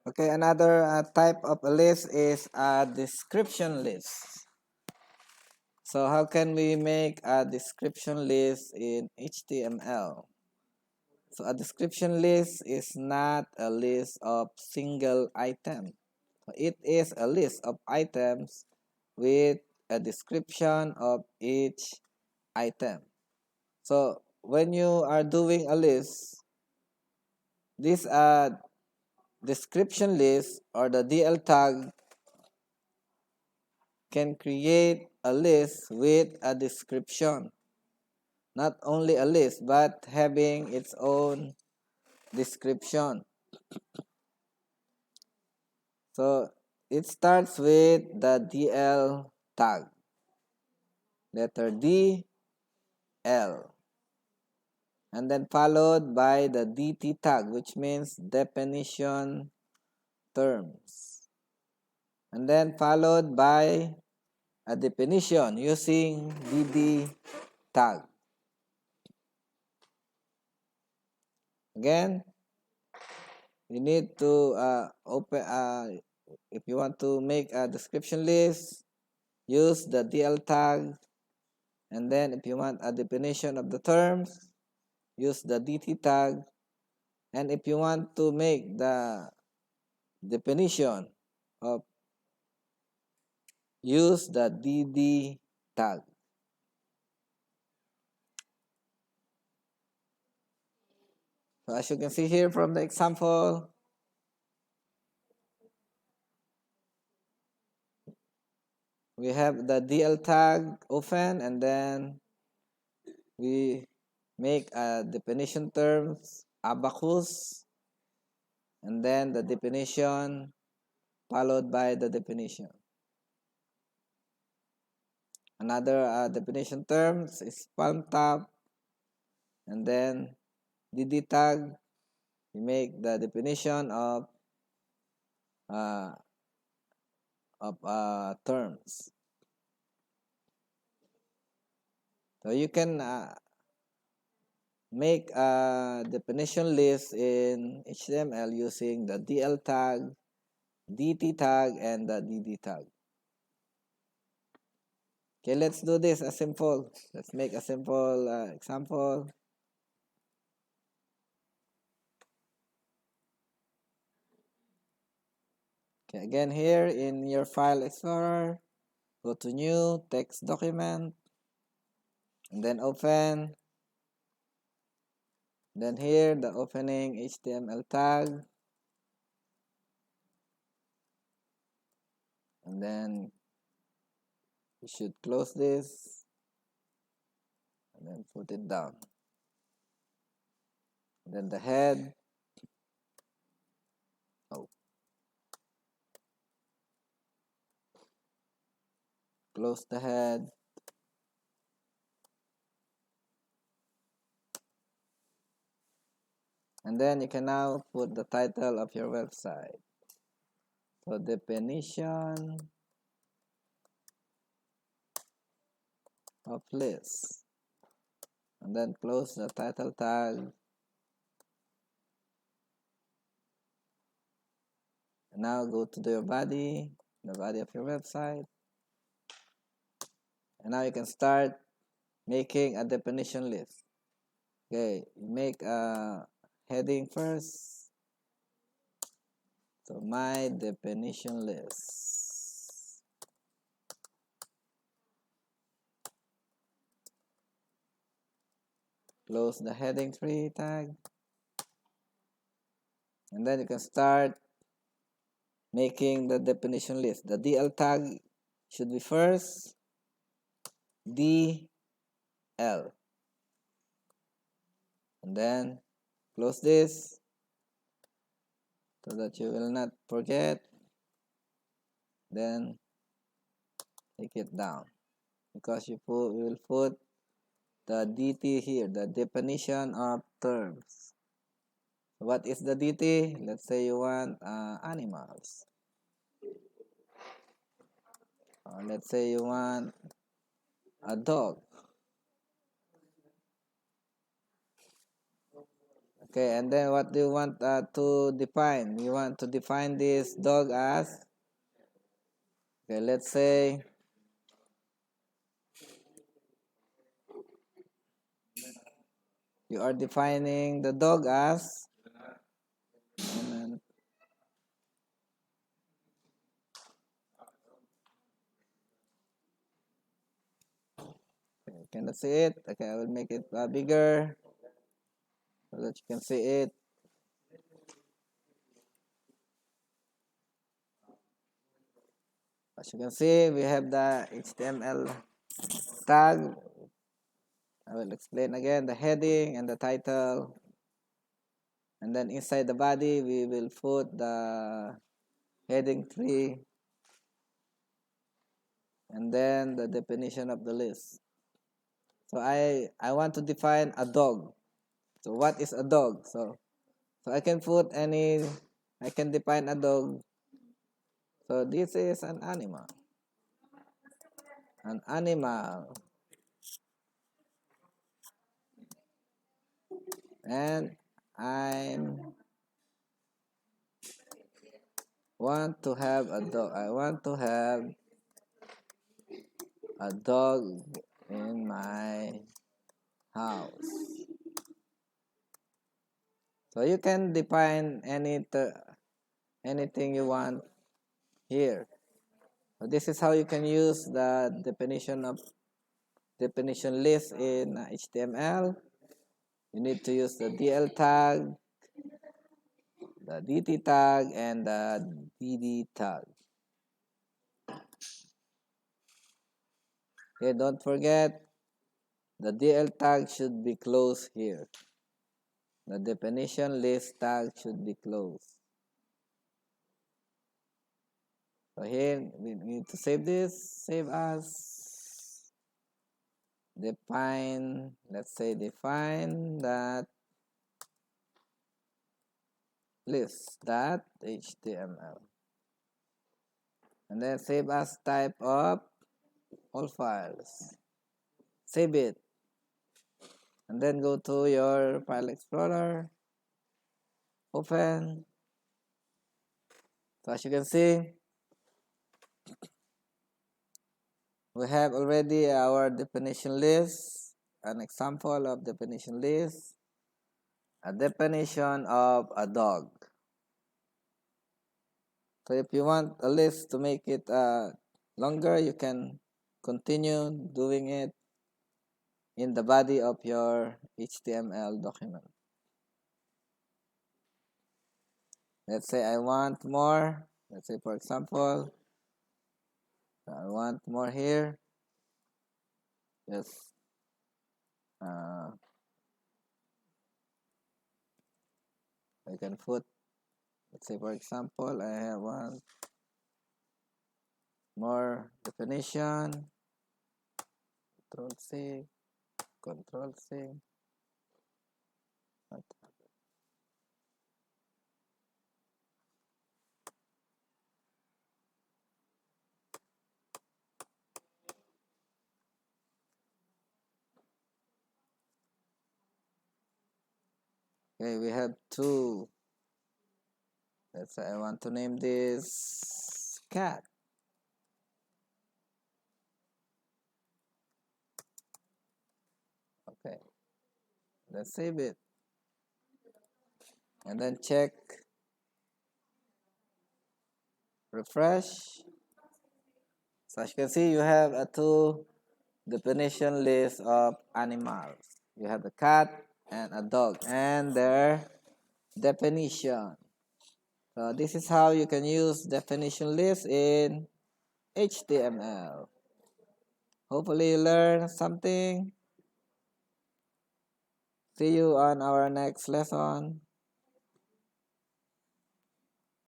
Okay, another type of a list is a description list. So how can we make a description list in HTML? So a description list is not a list of single items. It is a list of items with a description of each item. So when you are doing a list, this description list or the DL tag can create a list with a description. Not only a list but having its own description. So it starts with the DL tag. Letter D, L. And then followed by the DT tag, which means definition terms. And then followed by a definition using DD tag. Again, you need to open, if you want to make a description list, use the DL tag. And then if you want a definition of the terms, use the DT tag. And if you want to make the definition of, use the DD tag. So as you can see here from the example, we have the DL tag open, and then we make a definition terms abacus, and then the definition followed by the definition. Another definition terms is palm top, and then DD tag, we make the definition uh, of terms. So you can make a definition list in HTML using the DL tag, DT tag, and the DD tag. Okay, let's do this a simple. Let's make a simple example. Okay, again here in your file explorer, go to new text document, and then open. Then here the opening HTML tag, and then you should close this and then put it down. And then the head, oh, close the head. And then you can now put the title of your website. So definition of list. And then close the title tag. And now go to your body, the body of your website. And now you can start making a definition list. Okay, make a heading first. So my definition list. Close the heading 3 tag. And then you can start making the definition list. The DL tag should be first, DL. And then close this so that you will not forget. Then take it down because you will put the DT here, the definition of terms. What is the DT? Let's say you want animals. Or let's say you want a dog. Okay, and then what do you want to define? You want to define this dog as, okay, let's say you are defining the dog as, and okay, can you see it? Okay, I will make it bigger so that you can see it. As you can see, we have the HTML tag. I will explain again the heading and the title, and then inside the body we will put the heading 3 and then the definition of the list. So I want to define a dog. So what is a dog? So I can put any, I can define a dog. So this is an animal. An animal. And I want to have a dog. I want to have a dog in my house. So you can define anything you want here. So this is how you can use the definition list in HTML. You need to use the DL tag, the DT tag, and the DD tag. Okay, don't forget the DL tag should be closed here. The definition list tag should be closed. So here we need to save this, save as, define, let's say define that list.html, and then save as type of all files. Save it, and then go to your file explorer, open. So as you can see, we have already our definition list, an example of definition list, a definition of a dog. So if you want a list to make it longer, you can continue doing it in the body of your HTML document. Let's say I want more. Let's say, for example, I want more here. Just I can put, let's say, for example, I want more definition. Control C, Control C. Okay, we have two. Let's say I want to name this cat. Okay, let's save it, and then check, refresh. So as you can see, you have a two definition list of animals. You have a cat and a dog and their definition. So this is how you can use definition list in HTML. Hopefully you learned something. See you on our next lesson.